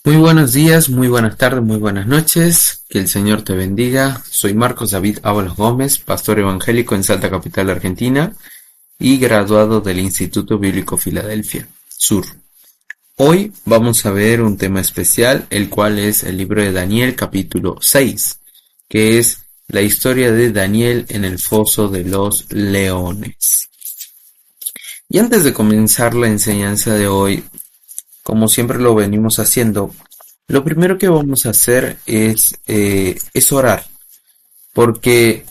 Muy buenos días, muy buenas tardes, muy buenas noches. Que el Señor te bendiga. Soy Marcos David Ábalos Gómez, pastor evangélico en Salta Capital, Argentina, y graduado del Instituto Bíblico Filadelfia Sur. Hoy vamos a ver un tema especial, el cual es el libro de Daniel capítulo 6, que es la historia de Daniel en el foso de los leones. Y antes de comenzar la enseñanza de hoy, como siempre lo venimos haciendo, lo primero que vamos a hacer es orar, porque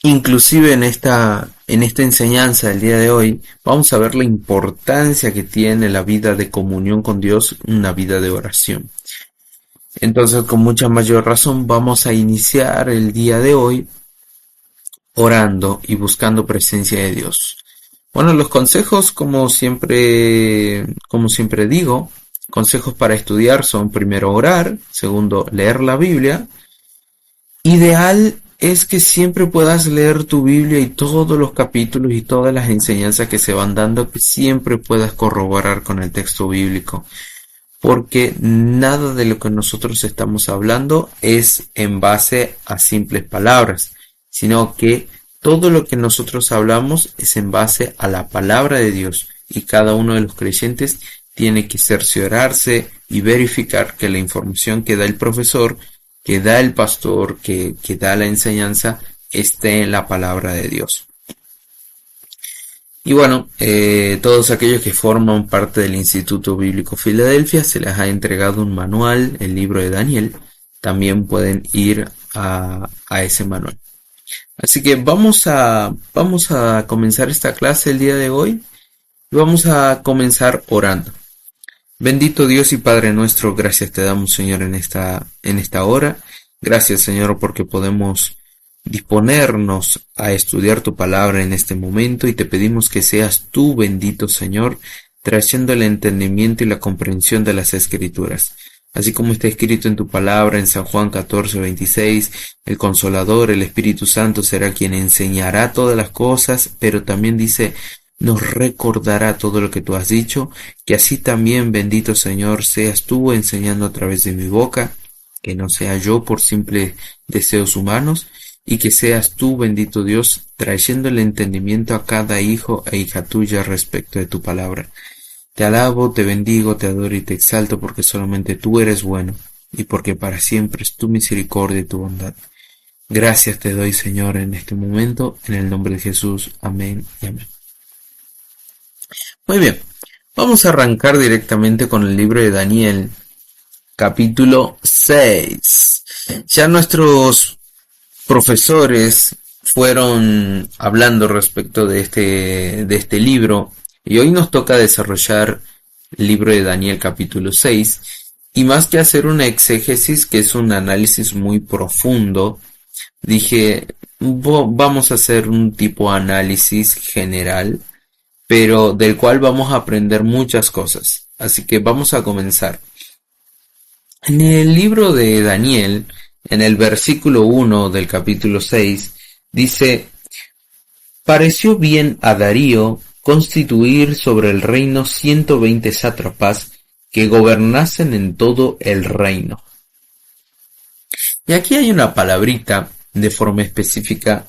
inclusive en esta enseñanza del día de hoy vamos a ver la importancia que tiene la vida de comunión con Dios, una vida de oración. Entonces, con mucha mayor razón, vamos a iniciar el día de hoy orando y buscando presencia de Dios. Bueno, los consejos, como siempre digo, consejos para estudiar son: primero orar, segundo leer la Biblia. Ideal es que siempre puedas leer tu Biblia y todos los capítulos y todas las enseñanzas que se van dando, que siempre puedas corroborar con el texto bíblico, porque nada de lo que nosotros estamos hablando es en base a simples palabras, sino que todo lo que nosotros hablamos es en base a la palabra de Dios, y cada uno de los creyentes tiene que cerciorarse y verificar que la información que da el profesor, que da el pastor, que da la enseñanza, esté en la palabra de Dios. Y bueno, todos aquellos que forman parte del Instituto Bíblico Filadelfia, se les ha entregado un manual, el libro de Daniel. También pueden ir a ese manual. Así que vamos a comenzar esta clase el día de hoy, y vamos a comenzar orando. Bendito Dios y Padre nuestro, gracias te damos, Señor, en esta hora. Gracias, Señor, porque podemos disponernos a estudiar tu palabra en este momento, y te pedimos que seas tú, bendito Señor, trayendo el entendimiento y la comprensión de las Escrituras. Así como está escrito en tu palabra en San Juan 14:26, el Consolador, el Espíritu Santo, será quien enseñará todas las cosas, pero también dice, nos recordará todo lo que tú has dicho. Que así también, bendito Señor, seas tú enseñando a través de mi boca, que no sea yo por simples deseos humanos, y que seas tú, bendito Dios, trayendo el entendimiento a cada hijo e hija tuya respecto de tu palabra. Te alabo, te bendigo, te adoro y te exalto, porque solamente tú eres bueno, y porque para siempre es tu misericordia y tu bondad. Gracias te doy, Señor, en este momento, en el nombre de Jesús. Amén y amén. Muy bien, vamos a arrancar directamente con el libro de Daniel, capítulo 6. Ya nuestros profesores fueron hablando respecto de este libro, y hoy nos toca desarrollar el libro de Daniel capítulo 6, y más que hacer una exégesis, que es un análisis muy profundo, dije, vamos a hacer un tipo de análisis general, pero del cual vamos a aprender muchas cosas. Así que vamos a comenzar. En el libro de Daniel, en el versículo 1 del capítulo 6, dice, pareció bien a Darío constituir sobre el reino 120 sátrapas que gobernasen en todo el reino. Y aquí hay una palabrita de forma específica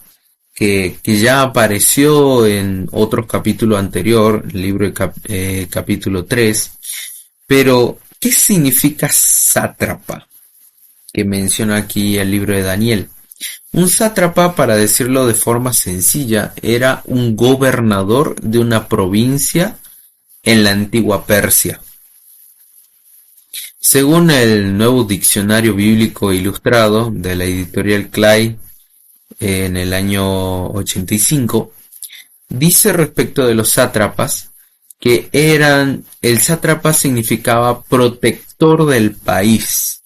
que ya apareció en otros capítulos anterior, el libro de capítulo 3, pero ¿qué significa sátrapa? Que menciona aquí el libro de Daniel. Un sátrapa, para decirlo de forma sencilla, era un gobernador de una provincia en la antigua Persia. Según el Nuevo Diccionario Bíblico Ilustrado de la editorial Clay en el año 85, dice respecto de los sátrapas que el sátrapa significaba protector del país.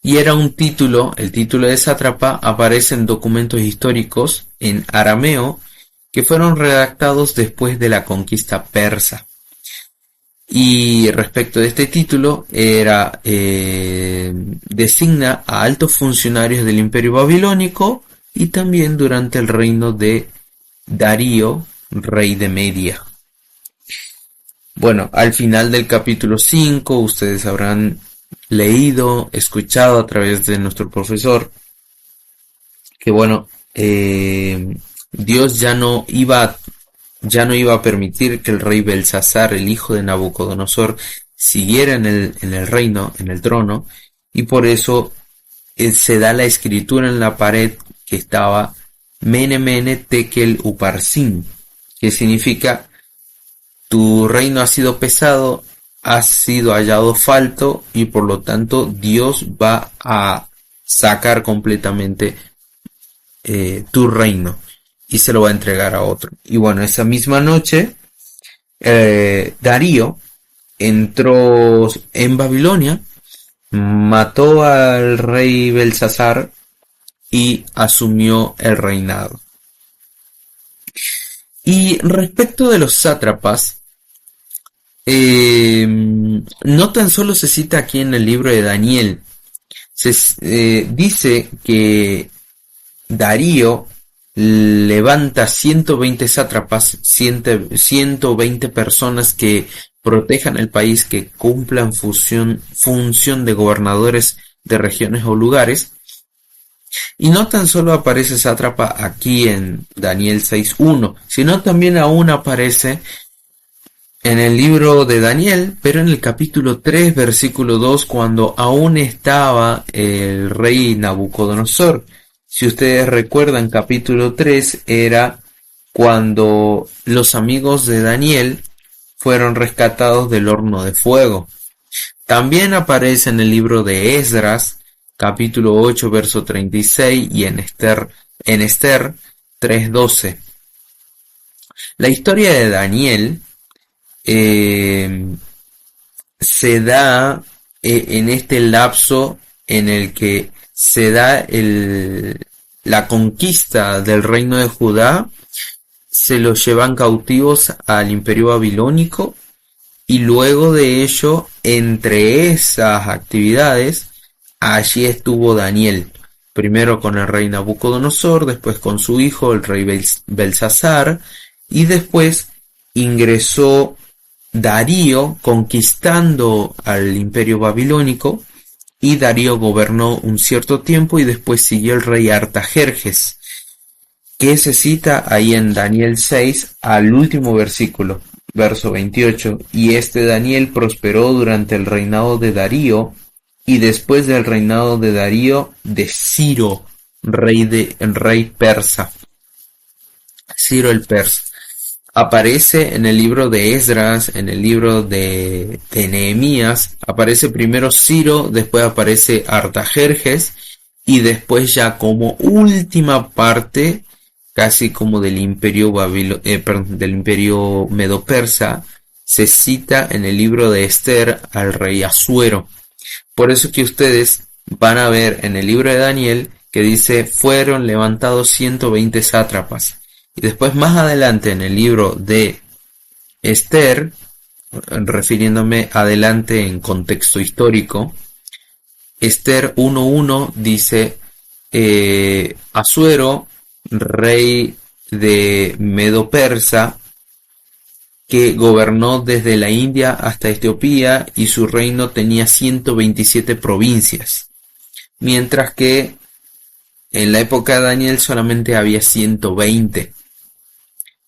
Y era un título, el título de sátrapa aparece en documentos históricos en arameo que fueron redactados después de la conquista persa. Y respecto de este título, designa a altos funcionarios del Imperio Babilónico y también durante el reino de Darío, rey de Media. Bueno, al final del capítulo 5, ustedes habrán leído, escuchado a través de nuestro profesor, que bueno, Dios ya no iba a permitir que el rey Belsasar, el hijo de Nabucodonosor, siguiera en el reino, en el trono, y por eso se da la escritura en la pared que estaba Mene Mene Tekel Uparsin, que significa tu reino ha sido pesado, ha sido hallado falto y por lo tanto Dios va a sacar completamente tu reino y se lo va a entregar a otro. Y bueno, esa misma noche Darío entró en Babilonia, mató al rey Belsasar y asumió el reinado. Y respecto de los sátrapas, no tan solo se cita aquí en el libro de Daniel, dice que Darío levanta 120 sátrapas, 120 personas que protejan el país, que cumplan función de gobernadores de regiones o lugares. Y no tan solo aparece sátrapa aquí en Daniel 6.1, sino también aún aparece en el libro de Daniel, pero en el capítulo 3, versículo 2, cuando aún estaba el rey Nabucodonosor. Si ustedes recuerdan, capítulo 3 era cuando los amigos de Daniel fueron rescatados del horno de fuego. También aparece en el libro de Esdras, capítulo 8, verso 36, y en Esther 3.12. La historia de Daniel se da en este lapso en el que se da la conquista del reino de Judá, se los llevan cautivos al imperio babilónico y luego de ello, entre esas actividades, allí estuvo Daniel, primero con el rey Nabucodonosor, después con su hijo, el rey Belsasar, y después ingresó Darío conquistando al imperio babilónico, y Darío gobernó un cierto tiempo y después siguió el rey Artajerjes, que se cita ahí en Daniel 6 al último versículo, verso 28, y este Daniel prosperó durante el reinado de Darío y después del reinado de Darío de Ciro, rey persa. Ciro el persa. Aparece en el libro de Esdras, en el libro de Nehemías, aparece primero Ciro, después aparece Artajerjes y después ya como última parte, casi como del imperio del imperio medo-persa, se cita en el libro de Esther al rey Asuero. Por eso que ustedes van a ver en el libro de Daniel que dice fueron levantados 120 sátrapas. Y después más adelante en el libro de Esther, refiriéndome adelante en contexto histórico, Esther 1.1 dice Asuero, rey de Medo-Persa, que gobernó desde la India hasta Etiopía y su reino tenía 127 provincias, mientras que en la época de Daniel solamente había 120.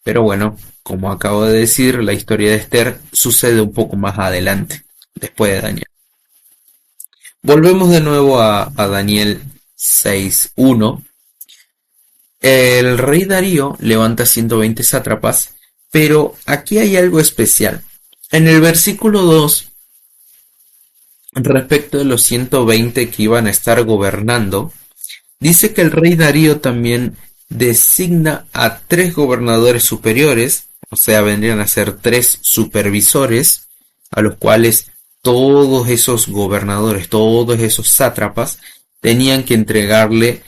Pero bueno, como acabo de decir, la historia de Esther sucede un poco más adelante, después de Daniel. Volvemos de nuevo a Daniel 6.1. El rey Darío levanta 120 sátrapas, pero aquí hay algo especial. En el versículo 2, respecto de los 120 que iban a estar gobernando, dice que el rey Darío también designa a 3 gobernadores superiores, o sea, vendrían a ser 3 supervisores, a los cuales todos esos gobernadores, todos esos sátrapas, tenían que entregarle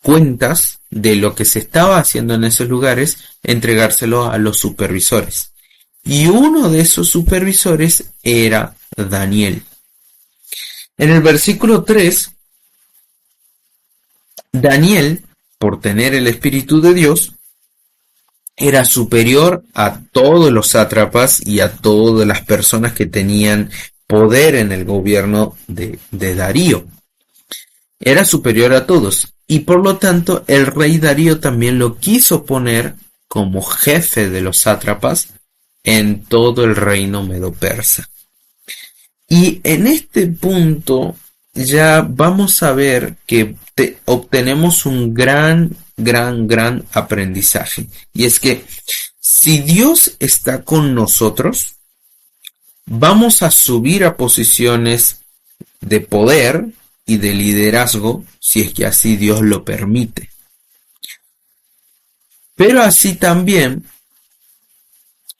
cuentas de lo que se estaba haciendo en esos lugares, entregárselo a los supervisores. Y uno de esos supervisores era Daniel. En el versículo 3, Daniel, por tener el Espíritu de Dios, era superior a todos los sátrapas y a todas las personas que tenían poder en el gobierno de Darío. Era superior a todos, y por lo tanto el rey Darío también lo quiso poner como jefe de los sátrapas en todo el reino medo-persa. Y en este punto ya vamos a ver que obtenemos un gran aprendizaje. Y es que si Dios está con nosotros, vamos a subir a posiciones de poder y de liderazgo si es que así Dios lo permite. Pero así también,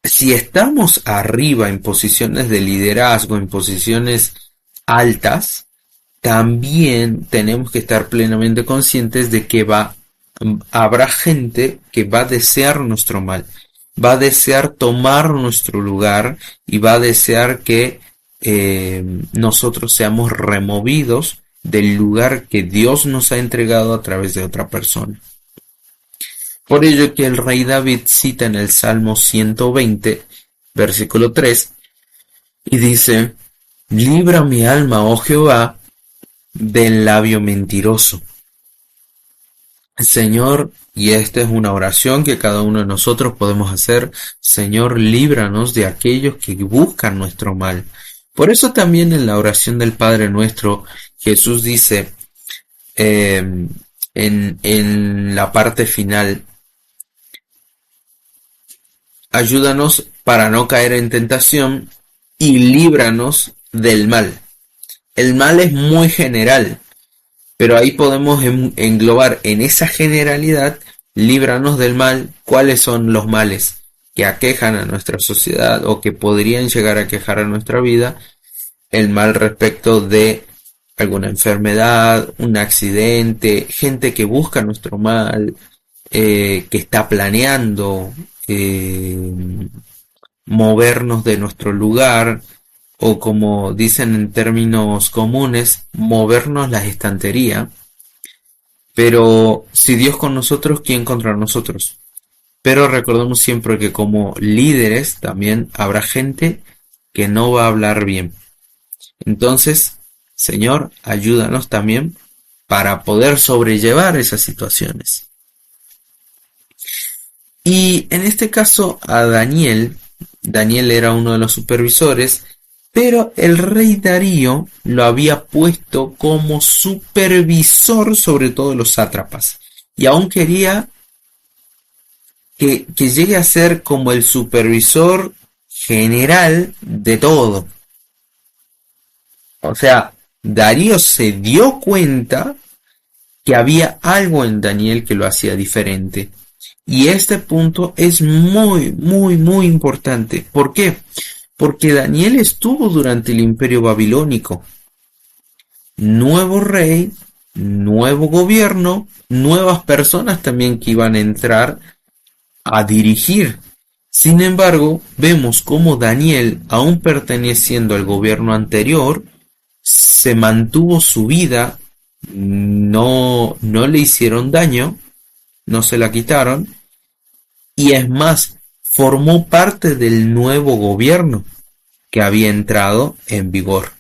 si estamos arriba en posiciones de liderazgo, en posiciones altas, también tenemos que estar plenamente conscientes de que habrá gente que va a desear nuestro mal, va a desear tomar nuestro lugar y va a desear que nosotros seamos removidos del lugar que Dios nos ha entregado a través de otra persona. Por ello que el rey David cita en el Salmo 120, versículo 3, y dice: libra mi alma, oh Jehová, del labio mentiroso. Señor, y esta es una oración que cada uno de nosotros podemos hacer: Señor, líbranos de aquellos que buscan nuestro mal. Por eso también en la oración del Padre Nuestro, Jesús dice en la parte final: ayúdanos para no caer en tentación y líbranos del mal. El mal es muy general, pero ahí podemos englobar en esa generalidad: líbranos del mal. ¿Cuáles son los males que aquejan a nuestra sociedad o que podrían llegar a aquejar a nuestra vida? El mal respecto de alguna enfermedad, un accidente, gente que busca nuestro mal, que está planeando movernos de nuestro lugar, o como dicen en términos comunes, movernos la estantería. Pero si Dios con nosotros, ¿quién contra nosotros? Pero recordemos siempre que como líderes también habrá gente que no va a hablar bien. Entonces, Señor, ayúdanos también para poder sobrellevar esas situaciones. Y en este caso a Daniel era uno de los supervisores, pero el rey Darío lo había puesto como supervisor sobre todos los sátrapas. Y aún quería que llegue a ser como el supervisor general de todo. O sea, Darío se dio cuenta que había algo en Daniel que lo hacía diferente. Y este punto es muy importante. ¿Por qué? Porque Daniel estuvo durante el Imperio Babilónico. Nuevo rey, nuevo gobierno, nuevas personas también que iban a entrar a dirigir. Sin embargo, vemos cómo Daniel, aún perteneciendo al gobierno anterior, se mantuvo su vida, no le hicieron daño, no se la quitaron, y es más, formó parte del nuevo gobierno que había entrado en vigor.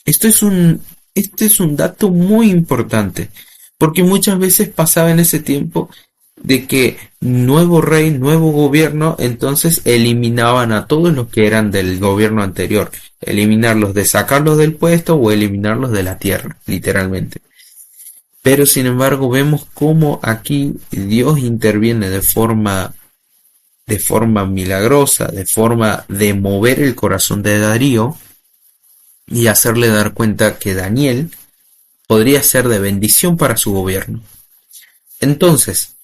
Este es un dato muy importante, porque muchas veces pasaba en ese tiempo de que nuevo rey, nuevo gobierno, entonces eliminaban a todos los que eran del gobierno anterior, eliminarlos, de sacarlos del puesto o eliminarlos de la tierra, literalmente. Pero sin embargo vemos cómo aquí Dios interviene de forma milagrosa, de forma de mover el corazón de Darío y hacerle dar cuenta que Daniel podría ser de bendición para su gobierno. Entonces,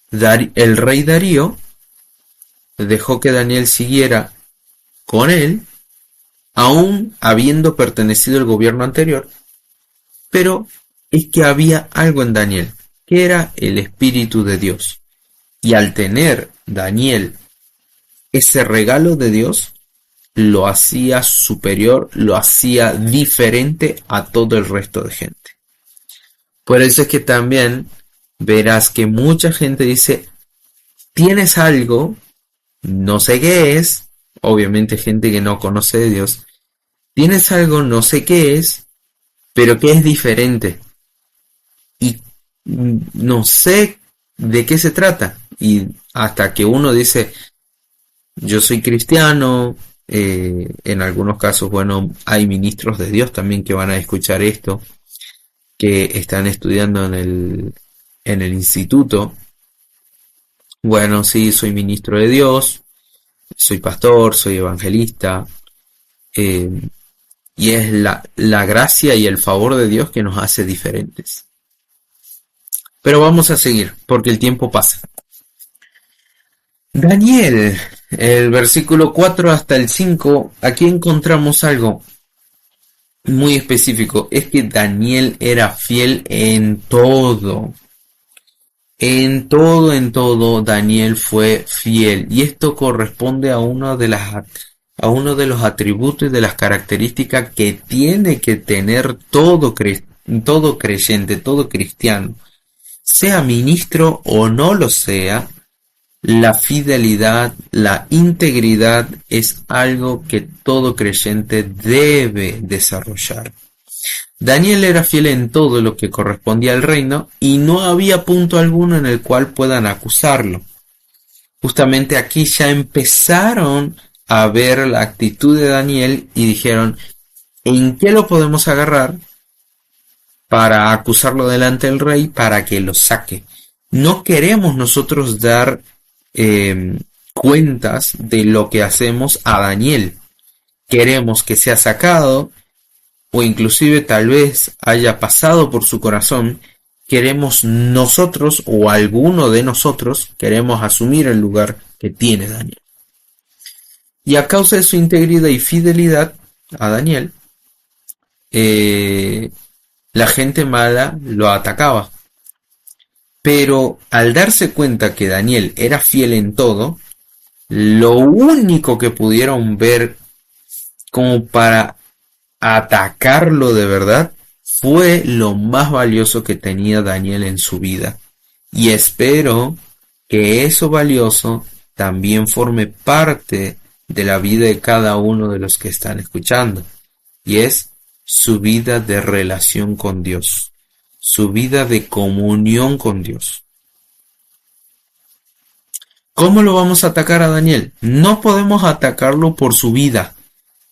el rey Darío dejó que Daniel siguiera con él, aún habiendo pertenecido al gobierno anterior, pero es que había algo en Daniel, que era el Espíritu de Dios. Y al tener Daniel ese regalo de Dios, lo hacía superior, lo hacía diferente a todo el resto de gente. Por eso es que también verás que mucha gente dice, tienes algo, no sé qué es, obviamente gente que no conoce de Dios, tienes algo, no sé qué es, pero que es diferente. Y no sé de qué se trata. Y hasta que uno dice, yo soy cristiano, en algunos casos, bueno, hay ministros de Dios también que van a escuchar esto, que están estudiando en el instituto. Bueno, sí, soy ministro de Dios, soy pastor, soy evangelista, eh, y es la gracia y el favor de Dios que nos hace diferentes. Pero vamos a seguir, porque el tiempo pasa. Daniel, el versículo 4 hasta el 5, aquí encontramos algo muy específico. Es que Daniel era fiel en todo. En todo, Daniel fue fiel. Y esto corresponde a a uno de los atributos y de las características que tiene que tener todo creyente, todo cristiano. Sea ministro o no lo sea, la fidelidad, la integridad es algo que todo creyente debe desarrollar. Daniel era fiel en todo lo que correspondía al reino y no había punto alguno en el cual puedan acusarlo. Justamente aquí ya empezaron a ver la actitud de Daniel y dijeron, ¿en qué lo podemos agarrar para acusarlo delante del rey para que lo saque? No queremos nosotros dar cuentas de lo que hacemos a Daniel. Queremos que sea sacado, o inclusive tal vez haya pasado por su corazón. Queremos nosotros o alguno de nosotros queremos asumir el lugar que tiene Daniel. Y a causa de su integridad y fidelidad a Daniel, la gente mala lo atacaba. Pero al darse cuenta que Daniel era fiel en todo, lo único que pudieron ver como para atacarlo de verdad fue lo más valioso que tenía Daniel en su vida. Y espero que eso valioso también forme parte de la vida de cada uno de los que están escuchando. Y es su vida de relación con Dios, su vida de comunión con Dios. ¿Cómo lo vamos a atacar a Daniel? No podemos atacarlo por su vida,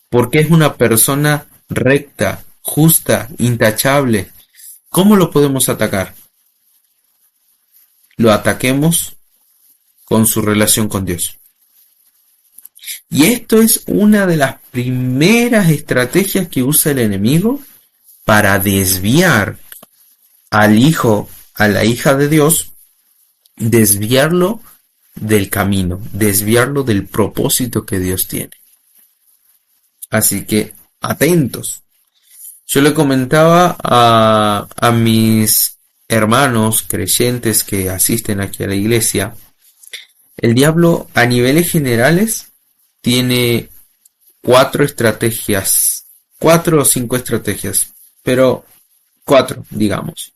porque es una persona recta, justa, intachable. ¿Cómo lo podemos atacar? Lo ataquemos con su relación con Dios. Y esto es una de las primeras estrategias que usa el enemigo para desviar al hijo, a la hija de Dios, desviarlo del camino, desviarlo del propósito que Dios tiene. Así que atentos. Yo le comentaba a mis hermanos creyentes que asisten aquí a la iglesia, el diablo a niveles generales tiene 4 estrategias, 4 o 5 estrategias, pero 4, digamos.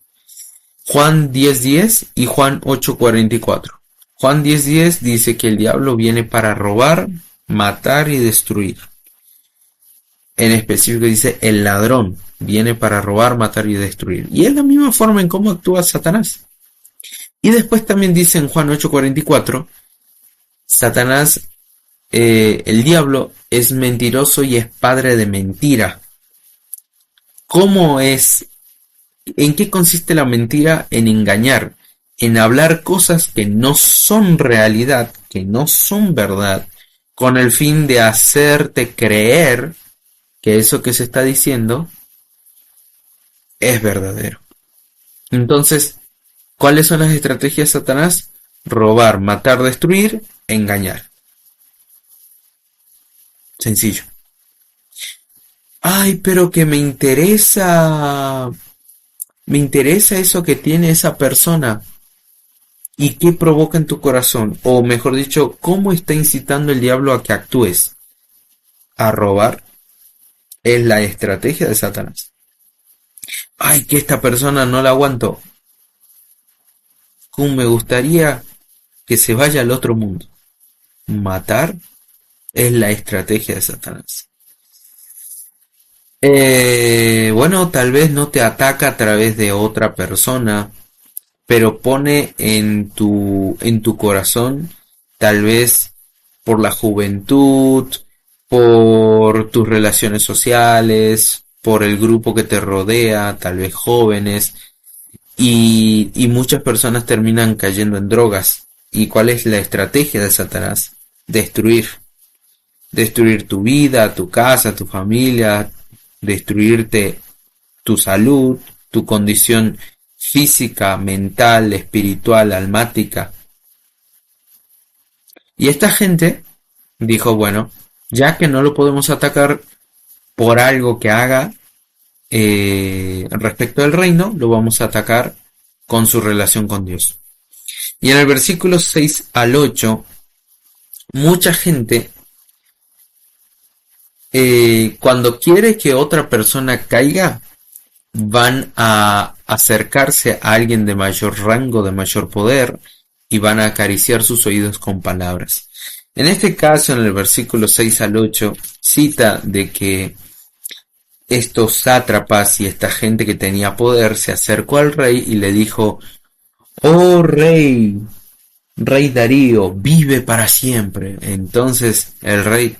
Juan 10:10 y Juan 8:44. Juan 10:10 dice que el diablo viene para robar, matar y destruir. En específico dice, el ladrón viene para robar, matar y destruir. Y es la misma forma en cómo actúa Satanás. Y después también dice en Juan 8:44, Satanás, el diablo, es mentiroso y es padre de mentira. ¿Cómo es? ¿En qué consiste la mentira? En engañar, en hablar cosas que no son realidad, que no son verdad, con el fin de hacerte creer que eso que se está diciendo es verdadero. Entonces, ¿cuáles son las estrategias de Satanás? Robar, matar, destruir, engañar. Sencillo. Ay, pero que me interesa eso que tiene esa persona. ¿Y qué provoca en tu corazón? O mejor dicho, ¿cómo está incitando el diablo a que actúes? A robar. Es la estrategia de Satanás. Ay, que esta persona no la aguanto. me gustaría que se vaya al otro mundo. Matar es la estrategia de Satanás. Bueno, tal vez no te ataca a través de otra persona, pero pone en tu corazón, tal vez por la juventud, por tus relaciones sociales, por el grupo que te rodea, tal vez jóvenes, y muchas personas terminan cayendo en drogas. ¿Y cuál es la estrategia de Satanás? Destruir tu vida, tu casa, tu familia, destruirte tu salud, tu condición física, mental, espiritual, almática. Y esta gente dijo, bueno, ya que no lo podemos atacar por algo que haga respecto al reino, lo vamos a atacar con su relación con Dios. Y en el versículo 6 al 8, mucha gente, cuando quiere que otra persona caiga, van a acercarse a alguien de mayor rango, de mayor poder, y van a acariciar sus oídos con palabras. En este caso, en el versículo 6 al 8, cita de que estos sátrapas y esta gente que tenía poder se acercó al rey y le dijo: "Oh rey, rey Darío, vive para siempre". Entonces el rey: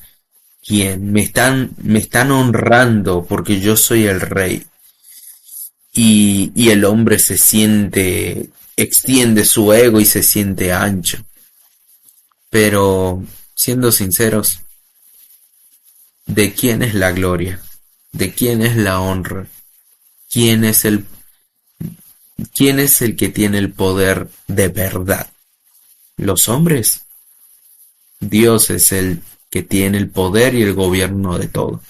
"¿Quién? Me están honrando porque yo soy el rey". Y el hombre extiende su ego y se siente ancho. Pero, siendo sinceros, ¿de quién es la gloria? ¿De quién es la honra? ¿Quién es el que tiene el poder de verdad? ¿Los hombres? Dios es el que tiene el poder y el gobierno de todo.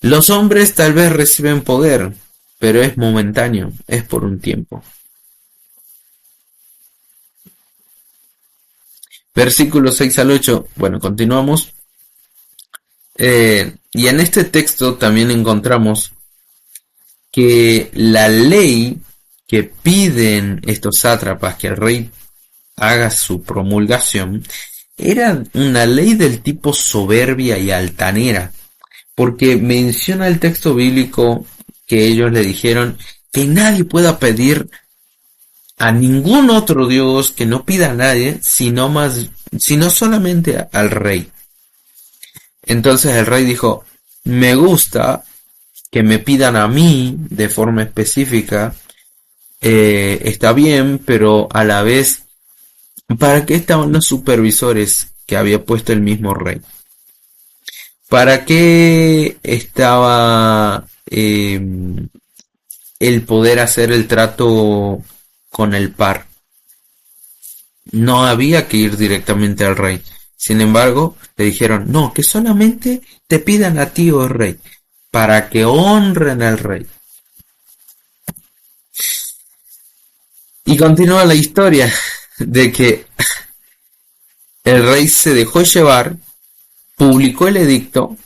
Los hombres tal vez reciben poder, pero es momentáneo, es por un tiempo. Versículos 6 al 8, bueno, continuamos. Y en este texto también encontramos que la ley que piden estos sátrapas que el rey haga su promulgación era una ley del tipo soberbia y altanera, porque menciona el texto bíblico que ellos le dijeron que nadie pueda pedir a ningún otro Dios, que no pida a nadie, sino solamente al rey. Entonces el rey dijo: "Me gusta que me pidan a mí de forma específica, está bien, pero a la vez, ¿para qué estaban los supervisores que había puesto el mismo rey? ¿Para qué estaba el poder hacer el trato con el par? No había que ir directamente al rey. Sin embargo, le dijeron: no, que solamente te pidan a ti, oh rey, para que honren al rey". Y continúa la historia de que el rey se dejó llevar, publicó el edicto,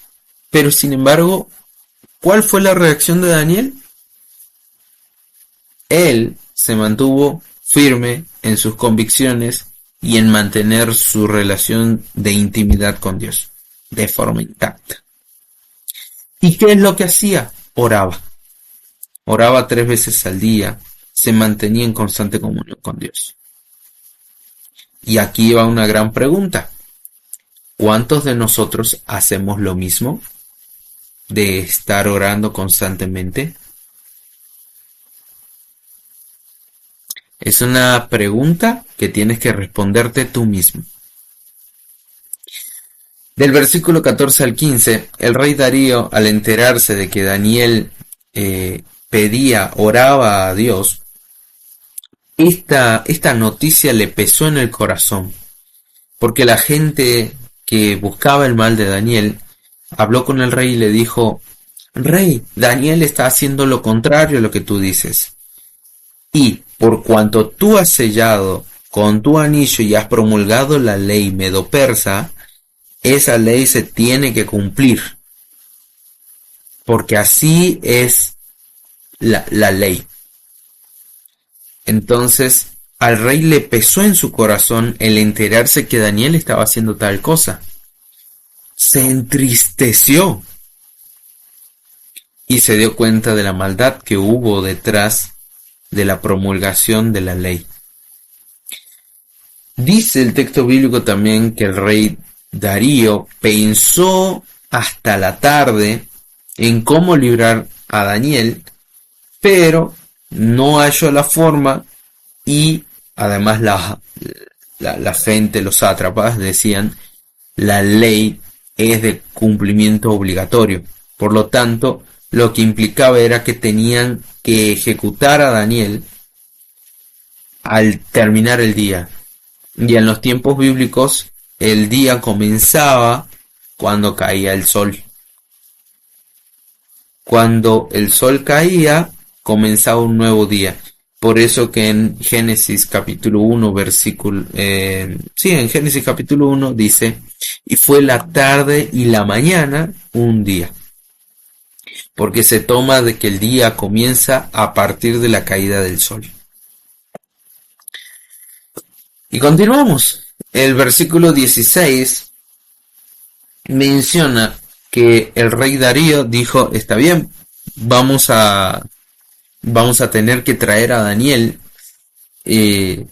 pero sin embargo, ¿cuál fue la reacción de Daniel? Él se mantuvo firme en sus convicciones y en mantener su relación de intimidad con Dios de forma intacta. ¿Y qué es lo que hacía? Oraba. Oraba 3 veces al día, se mantenía en constante comunión con Dios. Y aquí va una gran pregunta: ¿cuántos de nosotros hacemos lo mismo? ¿De estar orando constantemente? Es una pregunta que tienes que responderte tú mismo. Del versículo 14 al 15, el rey Darío, al enterarse de que Daniel oraba a Dios, esta noticia le pesó en el corazón, porque la gente que buscaba el mal de Daniel habló con el rey y le dijo: "Rey, Daniel está haciendo lo contrario a lo que tú dices. Y por cuanto tú has sellado con tu anillo y has promulgado la ley medo-persa, esa ley se tiene que cumplir, porque así es la ley". Entonces al rey le pesó en su corazón el enterarse que Daniel estaba haciendo tal cosa. Se entristeció y se dio cuenta de la maldad que hubo detrás de la promulgación de la ley. Dice el texto bíblico también que el rey Darío pensó hasta la tarde en cómo librar a Daniel, pero no halló la forma, y además la gente, los sátrapas, decían: la ley es de cumplimiento obligatorio. Por lo tanto, lo que implicaba era que tenían que ejecutar a Daniel al terminar el día. Y en los tiempos bíblicos, el día comenzaba cuando caía el sol. Cuando el sol caía, comenzaba un nuevo día. Por eso que en Génesis capítulo 1, en Génesis capítulo 1 dice: y fue la tarde y la mañana un día. Porque se toma de que el día comienza a partir de la caída del sol. Y continuamos. El versículo 16 menciona que el rey Darío dijo: está bien, vamos a tener que traer a Daniel, y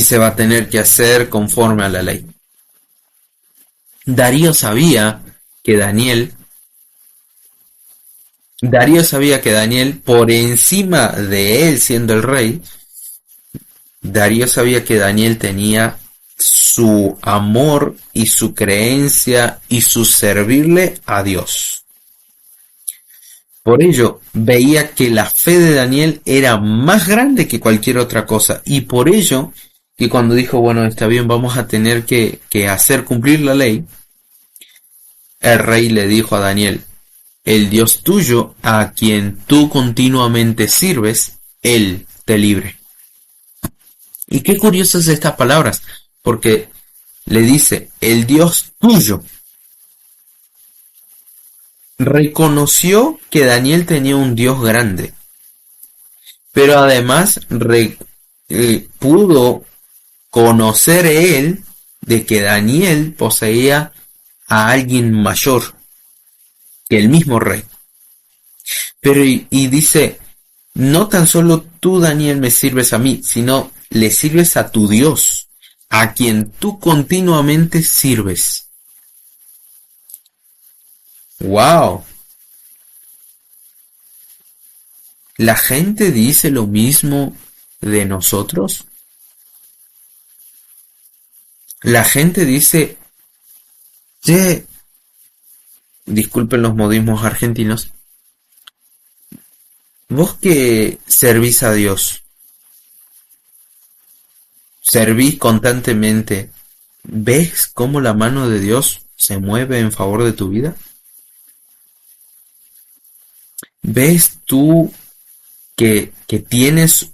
se va a tener que hacer conforme a la ley. Darío sabía que Daniel, por encima de él siendo el rey, Darío sabía que Daniel tenía su amor y su creencia y su servirle a Dios. Por ello, veía que la fe de Daniel era más grande que cualquier otra cosa. Y por ello, que cuando dijo: bueno, está bien, vamos a tener que hacer cumplir la ley, el rey le dijo a Daniel: el Dios tuyo, a quien tú continuamente sirves, Él te libre. Y qué curiosas estas palabras, porque le dice: el Dios tuyo. Reconoció que Daniel tenía un Dios grande, pero además pudo conocer él de que Daniel poseía a alguien mayor que el mismo rey. Pero y dice: no tan solo tú, Daniel, me sirves a mí, sino le sirves a tu Dios, a quien tú continuamente sirves. ¡Wow! ¿La gente dice lo mismo de nosotros? La gente dice: che, disculpen los modismos argentinos, vos que servís a Dios, servís constantemente, ¿ves cómo la mano de Dios se mueve en favor de tu vida? ¿Ves tú que tienes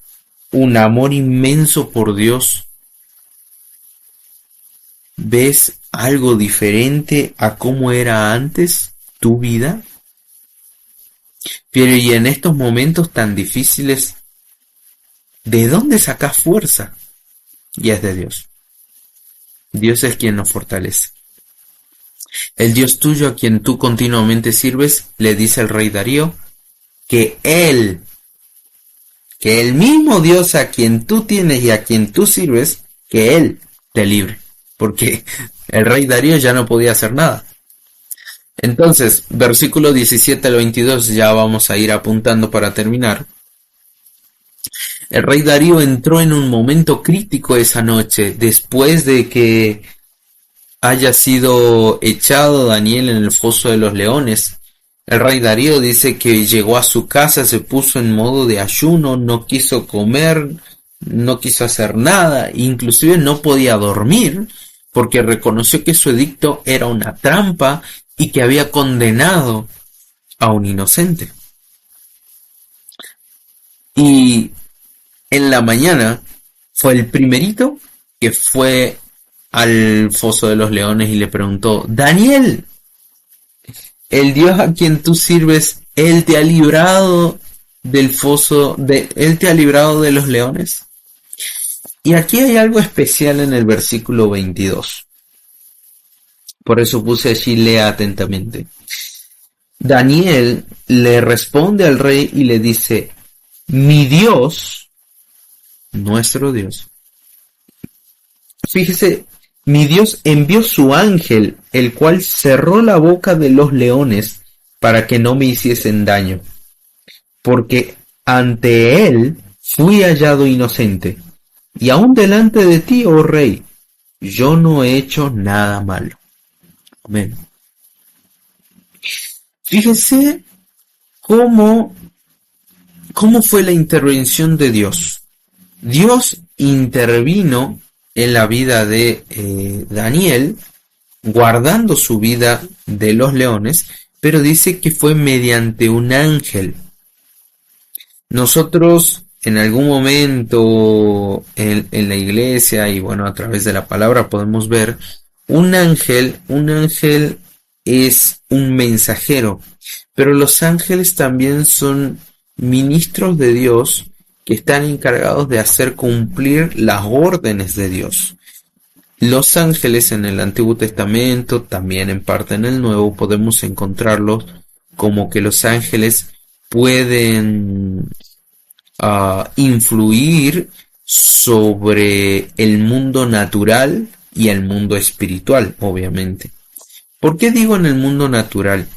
un amor inmenso por Dios? ¿Ves algo diferente a cómo era antes tu vida? Pero y en estos momentos tan difíciles, ¿de dónde sacas fuerza? Y es de Dios. Dios es quien nos fortalece. El Dios tuyo, a quien tú continuamente sirves, le dice el rey Darío, que el mismo Dios a quien tú tienes y a quien tú sirves, que Él te libre. Porque el rey Darío ya no podía hacer nada. Entonces, versículo 17 al 22, ya vamos a ir apuntando para terminar. El rey Darío entró en un momento crítico esa noche, después de que haya sido echado Daniel en el foso de los leones. El rey Darío dice que llegó a su casa, se puso en modo de ayuno, no quiso comer, no quiso hacer nada, inclusive no podía dormir, porque reconoció que su edicto era una trampa y que había condenado a un inocente. Y en la mañana fue el primerito que fue al foso de los leones y le preguntó: Daniel, el Dios a quien tú sirves, Él te ha librado del foso Él te ha librado de los leones. Y aquí hay algo especial en el versículo 22. Por eso puse allí, lea atentamente. Daniel le responde al rey y le dice, mi Dios, nuestro Dios. Fíjese, mi Dios envió su ángel, el cual cerró la boca de los leones para que no me hiciesen daño, porque ante él fui hallado inocente, y aun delante de ti, oh rey, yo no he hecho nada malo. Amén. Fíjense cómo fue la intervención de Dios. Dios intervino en la vida de Daniel, guardando su vida de los leones, pero dice que fue mediante un ángel. Nosotros en algún momento en la iglesia y bueno, a través de la palabra podemos ver un ángel es un mensajero, pero los ángeles también son ministros de Dios que están encargados de hacer cumplir las órdenes de Dios. Los ángeles en el Antiguo Testamento, también en parte en el Nuevo, podemos encontrarlos como que los ángeles pueden influir sobre el mundo natural y el mundo espiritual, obviamente. ¿Por qué digo en el mundo natural?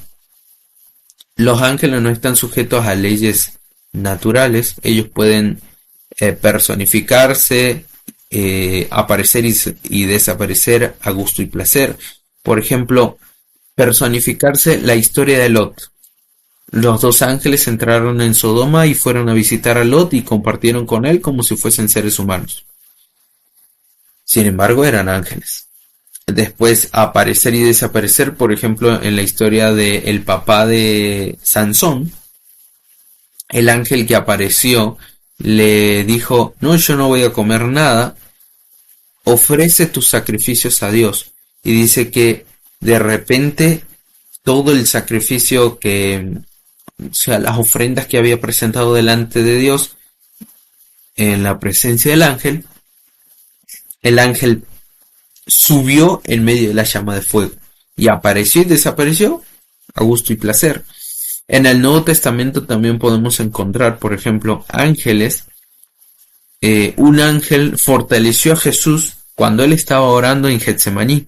Los ángeles no están sujetos a leyes naturales, ellos pueden personificarse, aparecer y desaparecer a gusto y placer. Por ejemplo, personificarse la historia de Lot. Los dos ángeles entraron en Sodoma y fueron a visitar a Lot y compartieron con él como si fuesen seres humanos. Sin embargo, eran ángeles. Después, aparecer y desaparecer, por ejemplo, en la historia del papá de Sansón, el ángel que apareció le dijo, no, yo no voy a comer nada, ofrece tus sacrificios a Dios. Y dice que de repente todo el sacrificio o sea, las ofrendas que había presentado delante de Dios en la presencia del ángel, el ángel subió en medio de la llama de fuego y apareció y desapareció a gusto y placer. En el Nuevo Testamento también podemos encontrar, por ejemplo, ángeles. Un ángel fortaleció a Jesús cuando él estaba orando en Getsemaní,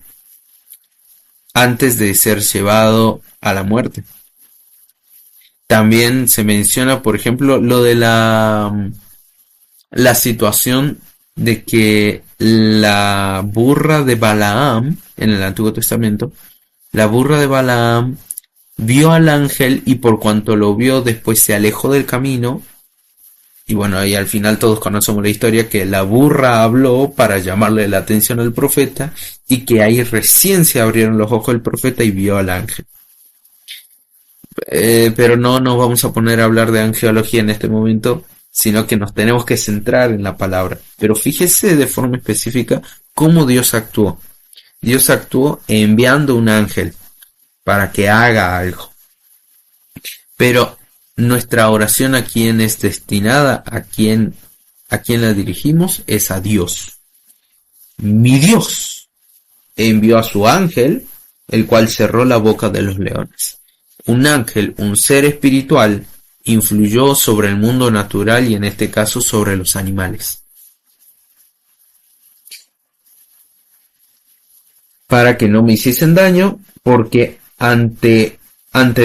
antes de ser llevado a la muerte. También se menciona, por ejemplo, lo de la situación de que la burra de Balaam, en el Antiguo Testamento, la burra de Balaam vio al ángel y por cuanto lo vio después se alejó del camino. Y bueno, ahí al final todos conocemos la historia que la burra habló para llamarle la atención al profeta y que ahí recién se abrieron los ojos del profeta y vio al ángel. Pero no nos vamos a poner a hablar de angelología en este momento, sino que nos tenemos que centrar en la palabra. Pero fíjese de forma específica cómo Dios actuó. Dios actuó enviando un ángel para que haga algo. Pero nuestra oración a quién es destinada, a quién la dirigimos, es a Dios. Mi Dios envió a su ángel, el cual cerró la boca de los leones. Un ángel, un ser espiritual, influyó sobre el mundo natural y en este caso sobre los animales. Para que no me hiciesen daño, porque ante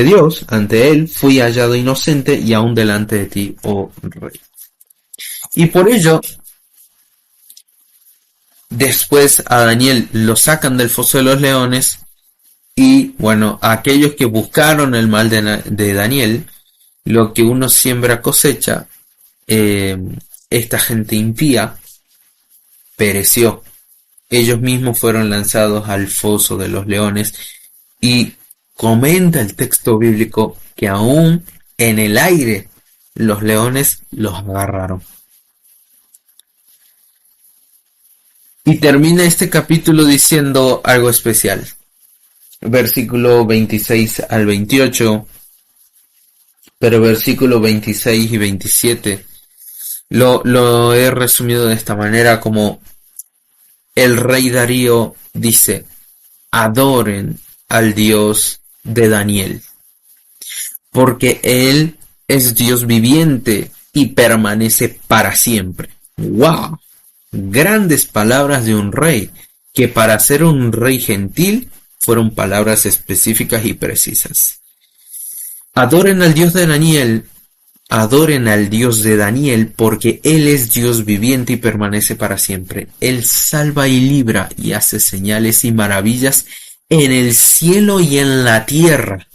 Dios, ante él, fui hallado inocente y aún delante de ti, oh rey. Y por ello, después a Daniel lo sacan del foso de los leones y bueno, a aquellos que buscaron el mal de Daniel, lo que uno siembra cosecha, esta gente impía pereció. Ellos mismos fueron lanzados al foso de los leones y comenta el texto bíblico que aún en el aire los leones los agarraron. Y termina este capítulo diciendo algo especial. Versículo 26 al 28. pero versículos 26 y 27 lo he resumido de esta manera, como el rey Darío dice: adoren al Dios de Daniel, porque Él es Dios viviente y permanece para siempre. ¡Wow! Grandes palabras de un rey, que para ser un rey gentil fueron palabras específicas y precisas. Adoren al Dios de Daniel, adoren al Dios de Daniel, porque Él es Dios viviente y permanece para siempre. Él salva y libra y hace señales y maravillas en el cielo y en la tierra.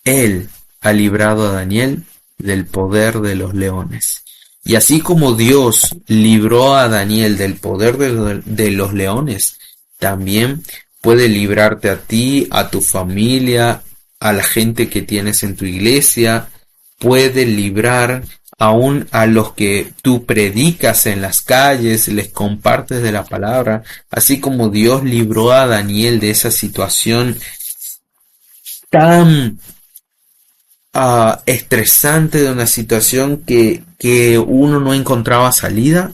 Él ha librado a Daniel del poder de los leones. Y así como Dios libró a Daniel del poder de los leones, también puede librarte a ti, a tu familia, a la gente que tienes en tu iglesia. Puede librar aún a los que tú predicas en las calles, les compartes de la palabra. Así como Dios libró a Daniel de esa situación tan estresante, de una situación que uno no encontraba salida.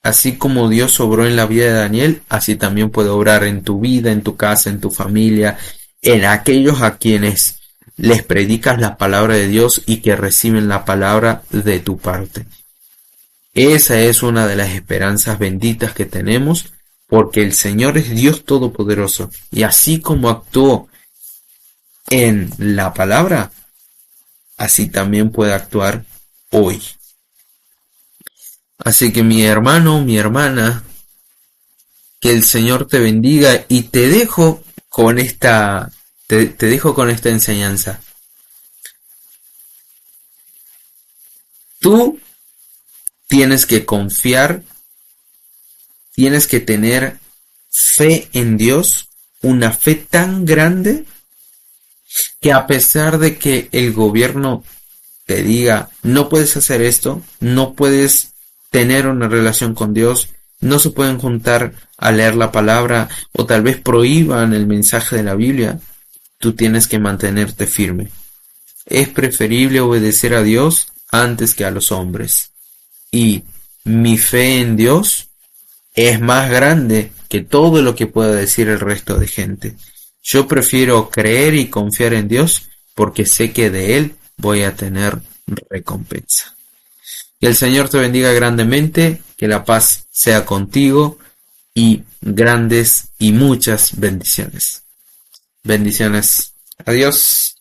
Así como Dios obró en la vida de Daniel, así también puede obrar en tu vida, en tu casa, en tu familia, en aquellos a quienes les predicas la palabra de Dios y que reciben la palabra de tu parte. Esa es una de las esperanzas benditas que tenemos, porque el Señor es Dios Todopoderoso, y así como actuó en la palabra, así también puede actuar hoy. Así que mi hermano, mi hermana, que el Señor te bendiga, y te dejo con esta enseñanza. Tú tienes que confiar, tienes que tener fe en Dios, una fe tan grande que a pesar de que el gobierno te diga: no puedes hacer esto, no puedes tener una relación con Dios, no se pueden juntar a leer la palabra, o tal vez prohíban el mensaje de la Biblia, tú tienes que mantenerte firme. Es preferible obedecer a Dios antes que a los hombres. Y mi fe en Dios es más grande que todo lo que pueda decir el resto de gente. Yo prefiero creer y confiar en Dios, porque sé que de Él voy a tener recompensa. Que el Señor te bendiga grandemente, que la paz sea contigo, y grandes y muchas bendiciones. Bendiciones. Adiós.